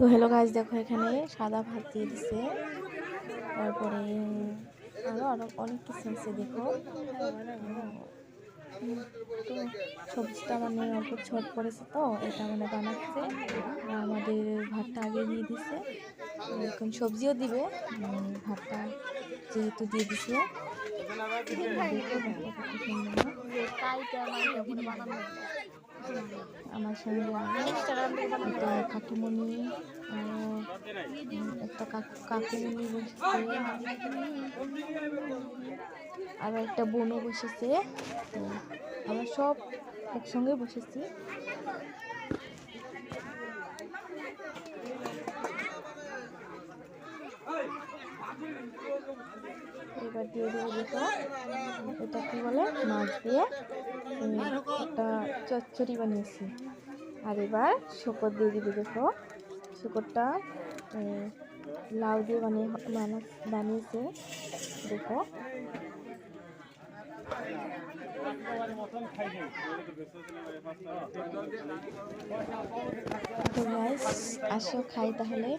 তো hello guys, দেখো এখানে সাদা ভাত দিয়ে দিছে, তারপরে আরো অনেক কিছু আছে। দেখো তো সবজিটা মানে অল্প ছট পড়েছে, তো এটা মানে বানাচ্ছে। আর আমাদের ভাতটা আগে দিয়ে দিছে, এখন সবজিও দিবে। ভাতটা যেহেতু দিয়ে দিছে, দেখো দেখো কত সুন্দর না? আমার সঙ্গে একটা কাকিমণি, একটা কাকুমণি বসেছে, আর একটা বোনও বসেছে। তো আমরা সব একসঙ্গে বসেছি। এবার দিয়ে দেবো, দেখো এটা কি বলে, মাছ দিয়ে একটা চচ্চড়ি বানিয়েছি। আর এবার শুকর দিয়ে দিবে। দেখো শুকরটা লাউ দিয়ে বানিয়েছে। দেখো তো গাইস, আসো খাই তাহলে।